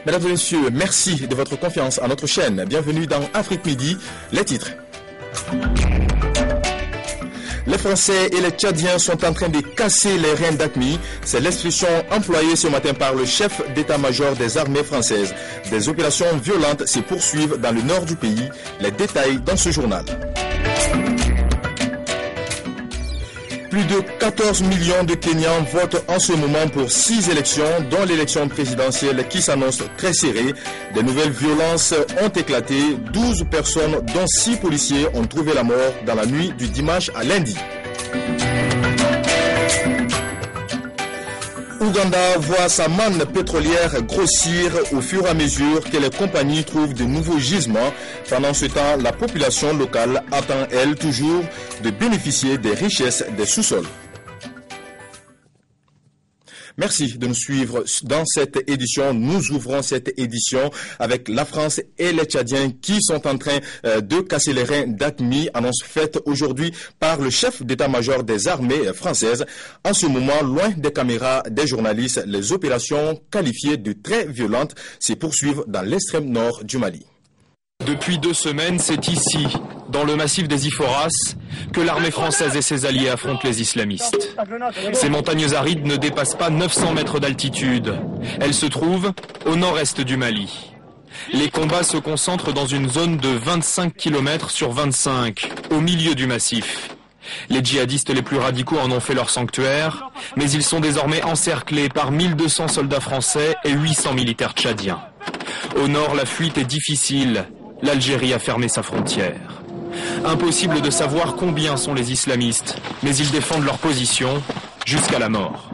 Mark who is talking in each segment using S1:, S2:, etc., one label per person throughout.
S1: Mesdames et messieurs, merci de votre confiance à notre chaîne. Bienvenue dans Afrique Midi, les titres. Les Français et les Tchadiens sont en train de casser les reins d'AQMI. C'est l'expression employée ce matin par le chef d'état-major des armées françaises. Des opérations violentes se poursuivent dans le nord du pays. Les détails dans ce journal. Plus de 14 millions de Kenyans votent en ce moment pour 6 élections, dont l'élection présidentielle qui s'annonce très serrée. Des nouvelles violences ont éclaté. 12 personnes, dont 6 policiers, ont trouvé la mort dans la nuit du dimanche à lundi. Ouganda voit sa manne pétrolière grossir au fur et à mesure que les compagnies trouvent de nouveaux gisements. Pendant ce temps, la population locale attend, elle, toujours de bénéficier des richesses des sous-sols. Merci de nous suivre dans cette édition. Nous ouvrons cette édition avec la France et les Tchadiens qui sont en train de casser les reins d'AQMI, annonce faite aujourd'hui par le chef d'état-major des armées françaises. En ce moment, loin des caméras des journalistes, les opérations qualifiées de très violentes se poursuivent dans l'extrême nord du Mali.
S2: Depuis 2 semaines, c'est ici, dans le massif des Iforas, que l'armée française et ses alliés affrontent les islamistes. Ces montagnes arides ne dépassent pas 900 mètres d'altitude. Elles se trouvent au nord-est du Mali. Les combats se concentrent dans une zone de 25 km sur 25, au milieu du massif. Les djihadistes les plus radicaux en ont fait leur sanctuaire, mais ils sont désormais encerclés par 1200 soldats français et 800 militaires tchadiens. Au nord, la fuite est difficile. L'Algérie a fermé sa frontière. Impossible de savoir combien sont les islamistes, mais ils défendent leur position jusqu'à la mort.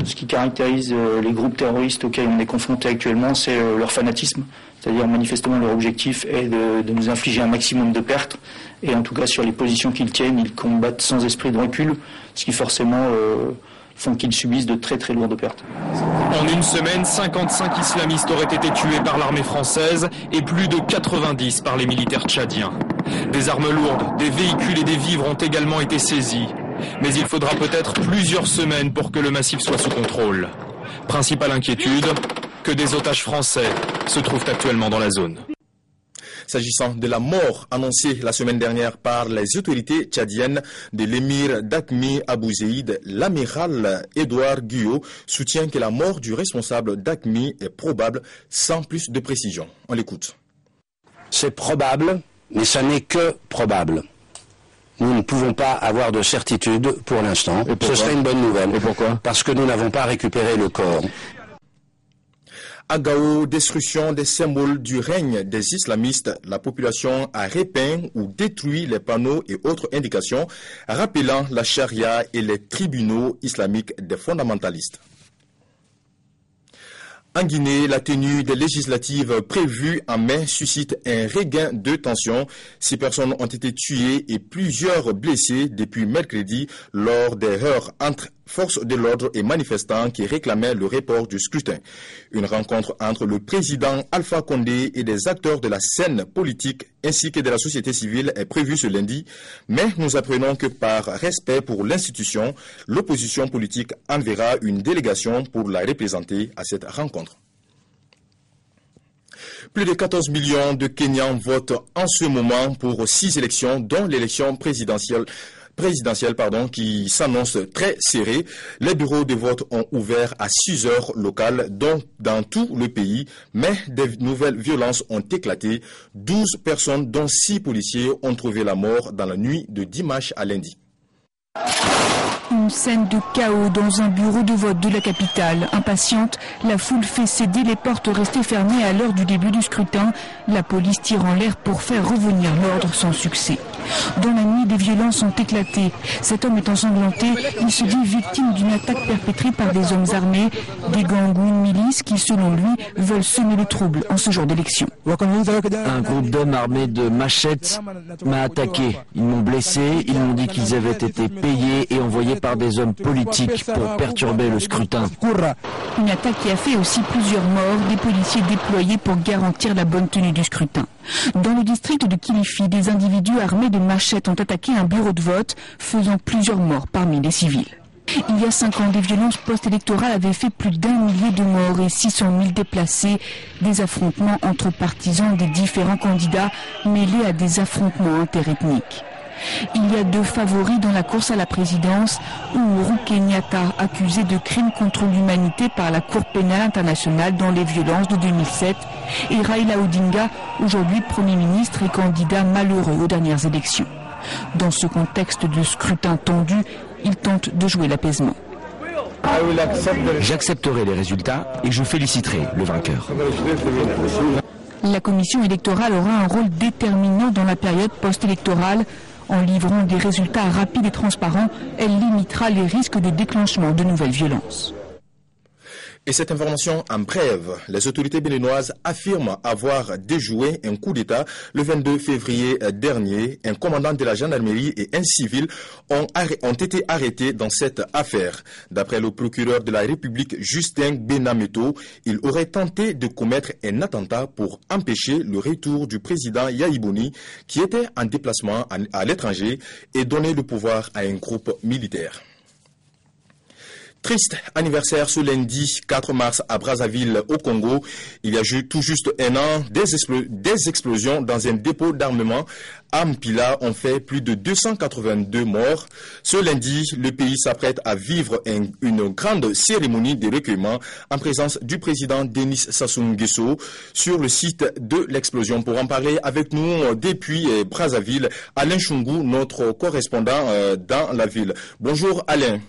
S3: Ce qui caractérise les groupes terroristes auxquels on est confronté actuellement, c'est leur fanatisme. C'est-à-dire manifestement leur objectif est de nous infliger un maximum de pertes. Et en tout cas sur les positions qu'ils tiennent, ils combattent sans esprit de recul, ce qui forcément font qu'ils subissent de très très lourdes pertes.
S2: En une semaine, 55 islamistes auraient été tués par l'armée française et plus de 90 par les militaires tchadiens. Des armes lourdes, des véhicules et des vivres ont également été saisis. Mais il faudra peut-être plusieurs semaines pour que le massif soit sous contrôle. Principale inquiétude, que des otages français se trouvent actuellement dans la zone.
S1: S'agissant de la mort annoncée la semaine dernière par les autorités tchadiennes de l'émir d'AQMI Abou Zeid, l'amiral Édouard Guyot soutient que la mort du responsable d'AQMI est probable sans plus de précision. On l'écoute.
S4: C'est probable, mais ça n'est que probable. Nous ne pouvons pas avoir de certitude pour l'instant. Ce serait une bonne nouvelle.
S2: Et pourquoi ?
S4: Parce que nous n'avons pas récupéré le corps.
S1: À Gao, destruction des symboles du règne des islamistes, la population a repeint ou détruit les panneaux et autres indications, rappelant la charia et les tribunaux islamiques des fondamentalistes. En Guinée, la tenue des législatives prévues en mai suscite un regain de tension. 6 personnes ont été tuées et plusieurs blessées depuis mercredi lors des heurts entre forces de l'ordre et manifestants qui réclamaient le report du scrutin. Une rencontre entre le président Alpha Condé et des acteurs de la scène politique ainsi que de la société civile est prévue ce lundi, mais nous apprenons que par respect pour l'institution, l'opposition politique enverra une délégation pour la représenter à cette rencontre. Plus de 14 millions de Kenyans votent en ce moment pour 6 élections, dont l'élection présidentielle qui s'annonce très serrée. Les bureaux de vote ont ouvert à 6 heures locales dans tout le pays, mais des nouvelles violences ont éclaté. 12 personnes, dont 6 policiers, ont trouvé la mort dans la nuit de dimanche à lundi.
S5: Une scène de chaos dans un bureau de vote de la capitale. Impatiente, la foule fait céder les portes restées fermées à l'heure du début du scrutin. La police tire en l'air pour faire revenir l'ordre sans succès. Dans la nuit, des violences ont éclaté. Cet homme est ensanglanté. Il se dit victime d'une attaque perpétrée par des hommes armés, des gangs ou une milice qui, selon lui, veulent semer le trouble en ce jour d'élection.
S6: Un groupe d'hommes armés de machettes m'a attaqué. Ils m'ont blessé. Ils m'ont dit qu'ils avaient été payés et envoyés par des hommes politiques pour perturber le scrutin.
S5: Une attaque qui a fait aussi plusieurs morts, des policiers déployés pour garantir la bonne tenue du scrutin. Dans le district de Kilifi, des individus armés de machettes ont attaqué un bureau de vote, faisant plusieurs morts parmi les civils. Il y a 5 ans, des violences post-électorales avaient fait plus d'1 millier de morts et 600 000 déplacés. Des affrontements entre partisans des différents candidats mêlés à des affrontements interethniques. Il y a 2 favoris dans la course à la présidence, Uhuru Kenyatta, accusé de crimes contre l'humanité par la Cour pénale internationale dans les violences de 2007, et Raila Odinga, aujourd'hui Premier ministre et candidat malheureux aux dernières élections. Dans ce contexte de scrutin tendu, il tente de jouer l'apaisement.
S6: J'accepterai les résultats et je féliciterai le vainqueur.
S5: La commission électorale aura un rôle déterminant dans la période post-électorale. En livrant des résultats rapides et transparents, elle limitera les risques de déclenchement de nouvelles violences.
S1: Et cette information en brève, les autorités béninoises affirment avoir déjoué un coup d'État le 22 février dernier. Un commandant de la gendarmerie et un civil ont été arrêtés dans cette affaire. D'après le procureur de la République, Justin Benameto, il aurait tenté de commettre un attentat pour empêcher le retour du président Yahya Boni, qui était en déplacement à l'étranger, et donner le pouvoir à un groupe militaire. Triste anniversaire ce lundi 4 mars à Brazzaville au Congo. Il y a tout juste un an, des explosions dans un dépôt d'armement à Mpila ont fait plus de 282 morts. Ce lundi, le pays s'apprête à vivre une grande cérémonie de recueillement en présence du président Denis Sassou Nguesso sur le site de l'explosion. Pour en parler avec nous depuis Brazzaville, Alain Chungou, notre correspondant dans la ville. Bonjour Alain.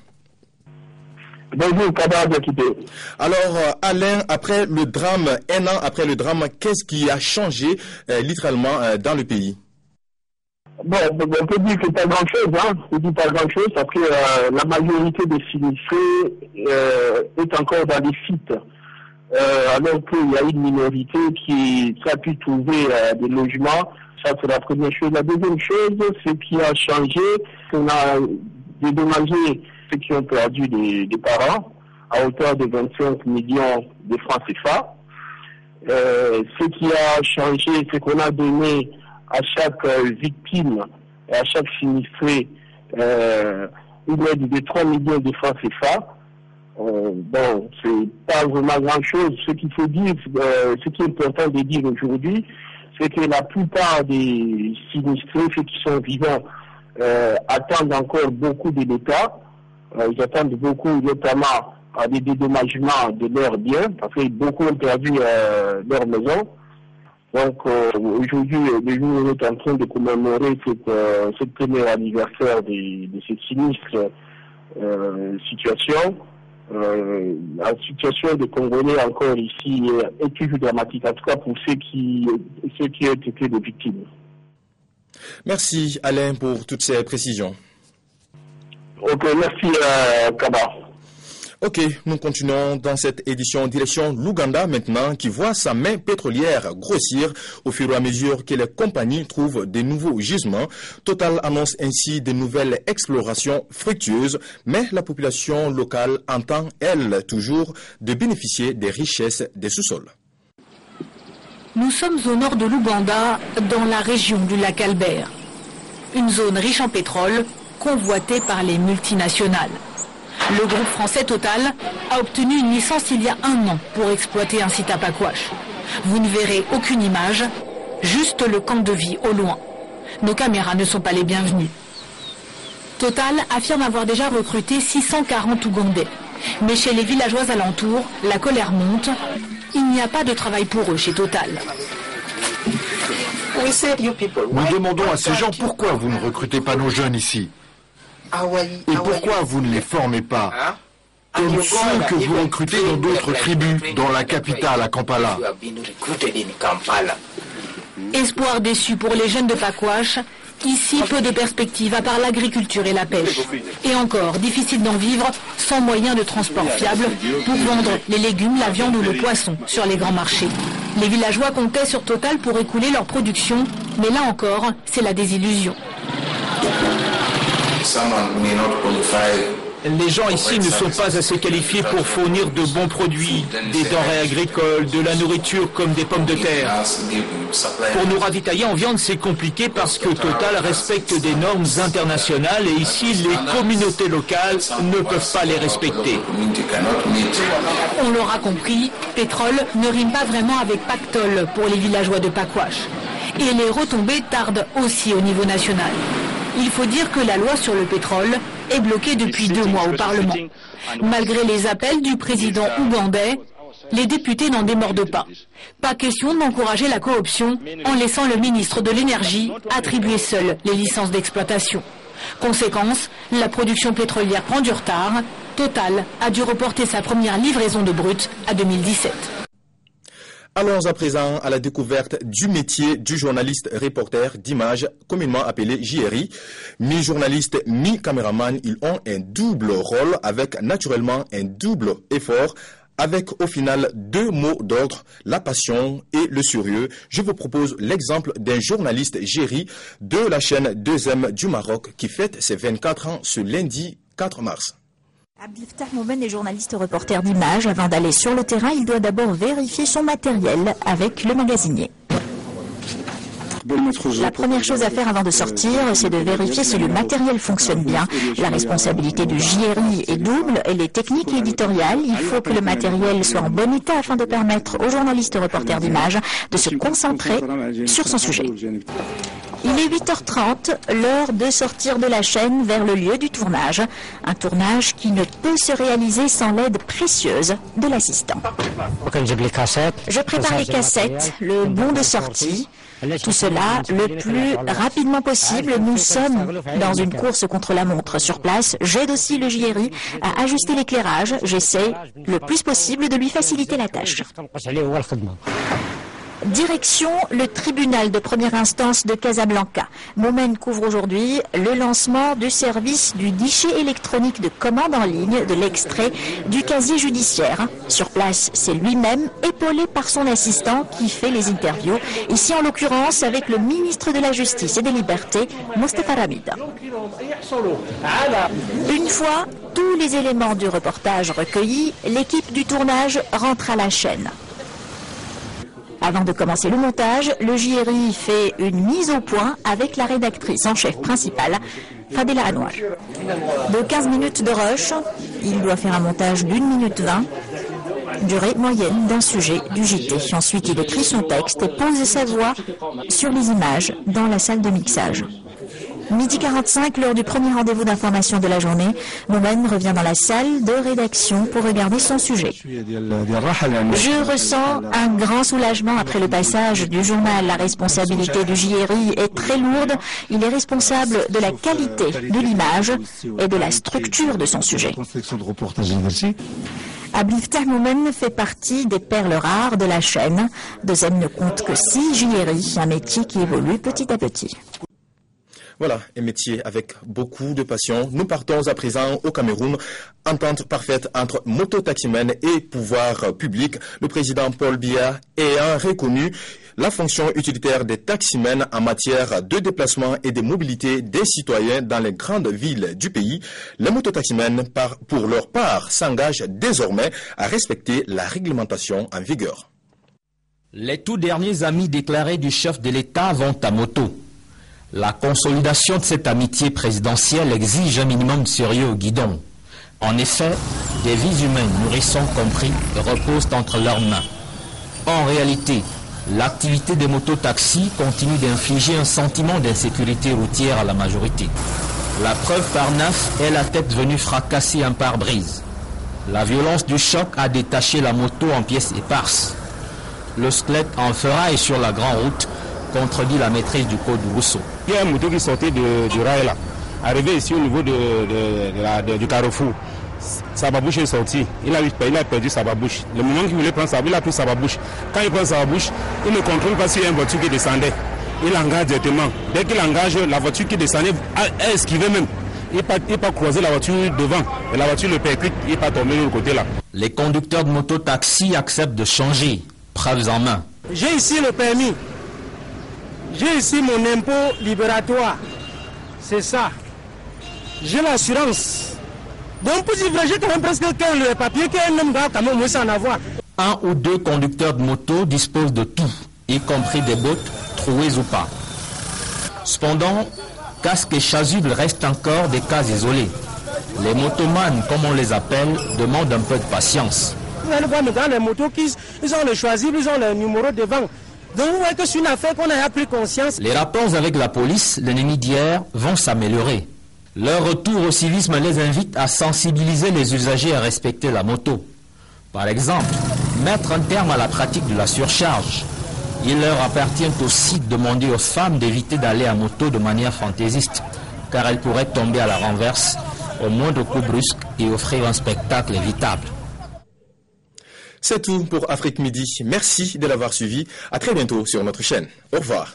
S7: Bonjour, Kaba Diakité.
S1: Alors, Alain, après le drame, un an après le drame, qu'est-ce qui a changé littéralement dans le pays?
S7: Bon, on peut dire que pas grand-chose, hein. On dit pas grand-chose parce que la majorité des sinistrés est encore dans les sites. Alors qu'il y a une minorité qui a pu trouver des logements. Ça, c'est la première chose. La deuxième chose, ce qui a changé, on a dédommagé ceux qui ont perdu des parents à hauteur de 25 millions de francs CFA. Ce qui a changé, c'est qu'on a donné à chaque victime et à chaque sinistré une aide de 3 millions de francs CFA. Bon, c'est pas vraiment grand-chose. Ce qu'il faut dire, ce qui est important de dire aujourd'hui, c'est que la plupart des sinistrés, ceux qui sont vivants, attendent encore beaucoup de l'État. Ils attendent beaucoup, notamment à des dédommagements de leurs biens, parce que beaucoup ont perdu leur maison. Donc aujourd'hui, le jour où on est en train de commémorer ce premier anniversaire de cette sinistre situation, la situation des Congolais encore ici est toujours dramatique, en tout cas pour ceux qui ont été des victimes.
S1: Merci Alain pour toutes ces précisions.
S7: Ok, merci Kaba.
S1: Ok, nous continuons dans cette édition direction l'Ouganda maintenant, qui voit sa main pétrolière grossir au fur et à mesure que les compagnies trouvent de nouveaux gisements. Total annonce ainsi de nouvelles explorations fructueuses, mais la population locale entend, elle, toujours de bénéficier des richesses des sous-sols.
S8: Nous sommes au nord de l'Ouganda, dans la région du lac Albert. Une zone riche en pétrole, convoitée par les multinationales. Le groupe français Total a obtenu une licence il y a 1 an pour exploiter un site à Pakwach. Vous ne verrez aucune image, juste le camp de vie au loin. Nos caméras ne sont pas les bienvenues. Total affirme avoir déjà recruté 640 Ougandais. Mais chez les villageois alentours, la colère monte. Il n'y a pas de travail pour eux chez Total.
S9: Nous demandons à ces gens pourquoi vous ne recrutez pas nos jeunes ici. Et pourquoi vous ne les formez pas comme ceux que vous recrutez dans d'autres tribus, dans la capitale, à Kampala.
S8: Espoir déçu pour les jeunes de Pakwach. Ici, peu de perspectives à part l'agriculture et la pêche. Et encore, difficile d'en vivre sans moyen de transport fiable pour vendre les légumes, la viande ou le poisson sur les grands marchés. Les villageois comptaient sur Total pour écouler leur production, mais là encore, c'est la désillusion.
S10: Les gens ici ne sont pas assez qualifiés pour fournir de bons produits, des denrées agricoles, de la nourriture comme des pommes de terre. Pour nous ravitailler en viande, c'est compliqué parce que Total respecte des normes internationales et ici, les communautés locales ne peuvent pas les respecter.
S8: On l'aura compris, pétrole ne rime pas vraiment avec pactole pour les villageois de Pakwach. Et les retombées tardent aussi au niveau national. Il faut dire que la loi sur le pétrole est bloquée depuis 2 mois au Parlement. Malgré les appels du président ougandais, les députés n'en démordent pas. Pas question d'encourager la cooption en laissant le ministre de l'Énergie attribuer seul les licences d'exploitation. Conséquence, la production pétrolière prend du retard. Total a dû reporter sa première livraison de brut à 2017.
S1: Allons à présent à la découverte du métier du journaliste reporter d'image, communément appelé JRI. Mi-journaliste, mi-caméraman, ils ont un double rôle avec naturellement un double effort, avec au final 2 mots d'ordre, la passion et le sérieux. Je vous propose l'exemple d'un journaliste JRI de la chaîne 2M du Maroc qui fête ses 24 ans ce lundi 4 mars.
S11: Abdelfatah Moumen est journaliste reporter d'image. Avant d'aller sur le terrain, il doit d'abord vérifier son matériel avec le magasinier. La première chose à faire avant de sortir, c'est de vérifier si le matériel fonctionne bien. La responsabilité du JRI est double, elle est technique et éditoriale. Il faut que le matériel soit en bon état afin de permettre aux journalistes reporters d'image de se concentrer sur son sujet. Il est 8h30, l'heure de sortir de la chaîne vers le lieu du tournage. Un tournage qui ne peut se réaliser sans l'aide précieuse de l'assistant. Je prépare les cassettes, le bon de sortie. Tout cela le plus rapidement possible. Nous sommes dans une course contre la montre. Sur place, j'aide aussi le JRI à ajuster l'éclairage. J'essaie le plus possible de lui faciliter la tâche. Direction le tribunal de première instance de Casablanca. Moumen couvre aujourd'hui le lancement du service du guichet électronique de commande en ligne de l'extrait du casier judiciaire. Sur place, c'est lui-même, épaulé par son assistant qui fait les interviews. Ici, en l'occurrence, avec le ministre de la Justice et des Libertés, Mostafa Ramid. Une fois tous les éléments du reportage recueillis, l'équipe du tournage rentre à la chaîne. Avant de commencer le montage, le JRI fait une mise au point avec la rédactrice en chef principale, Fadela Anwar. De 15 minutes de rush, il doit faire un montage d'1 minute 20, durée moyenne d'un sujet du JT. Ensuite, il écrit son texte et pose sa voix sur les images dans la salle de mixage. Midi 45, l'heure du premier rendez-vous d'information de la journée, Moumen revient dans la salle de rédaction pour regarder son sujet. Je ressens un grand soulagement après le passage du journal. La responsabilité du JRI est très lourde. Il est responsable de la qualité de l'image et de la structure de son sujet. Abdelfatah Moumen fait partie des perles rares de la chaîne. 2M ne compte que 6 JRI, un métier qui évolue petit à petit.
S1: Voilà, un métier avec beaucoup de passion. Nous partons à présent au Cameroun. Entente parfaite entre mototaximen et pouvoir public. Le président Paul Biya ayant reconnu la fonction utilitaire des taximens en matière de déplacement et de mobilité des citoyens dans les grandes villes du pays, les mototaximens, pour leur part, s'engagent désormais à respecter la réglementation en vigueur.
S12: Les tout derniers amis déclarés du chef de l'État vont à moto. La consolidation de cette amitié présidentielle exige un minimum de sérieux au guidon. En effet, des vies humaines, nourrissons compris, reposent entre leurs mains. En réalité, l'activité des mototaxis continue d'infliger un sentiment d'insécurité routière à la majorité. La preuve par 9 est la tête venue fracasser un pare-brise. La violence du choc a détaché la moto en pièces éparses. Le squelette en ferraille sur la grande route contredit la maîtrise du code Rousseau.
S13: Il y a un moto qui sortait du rail là, arrivé ici au niveau du carrefour. Sa babouche est sortie, il a perdu sa babouche. Le moment qu'il voulait prendre sa babouche, il a pris sa babouche. Quand il prend sa babouche, il ne contrôle pas s'il y a une voiture qui descendait. Il engage directement. Dès qu'il engage, la voiture qui descendait a esquivé même. Il n'est pas croisé la voiture devant. Et la voiture le percute, il n'est pas tombé de l'autre côté là.
S12: Les conducteurs de moto-taxi acceptent de changer, preuves en main.
S14: J'ai ici le permis. J'ai ici mon impôt libératoire. C'est ça. J'ai l'assurance Donc pour dire vrai, j'ai quand même presque le papier qu'un homme doit quand même aussi en avoir.
S12: Un ou deux conducteurs de moto disposent de tout, y compris des bottes, trouées ou pas. Cependant, casques et chasubles restent encore des cas isolés. Les motomanes, comme on les appelle, demandent un peu de patience.
S14: Vous allez voir dans les motos, ils ont les chasubles, ils ont les numéros devant. Donc vous voyez que c'est une affaire qu'on a pris conscience.
S12: Les rapports avec la police, l'ennemi d'hier, vont s'améliorer. Leur retour au civisme les invite à sensibiliser les usagers à respecter la moto. Par exemple, mettre un terme à la pratique de la surcharge. Il leur appartient aussi de demander aux femmes d'éviter d'aller à moto de manière fantaisiste, car elles pourraient tomber à la renverse au moindre coup brusque et offrir un spectacle évitable.
S1: C'est tout pour Afrique Midi. Merci de l'avoir suivi. À très bientôt sur notre chaîne. Au revoir.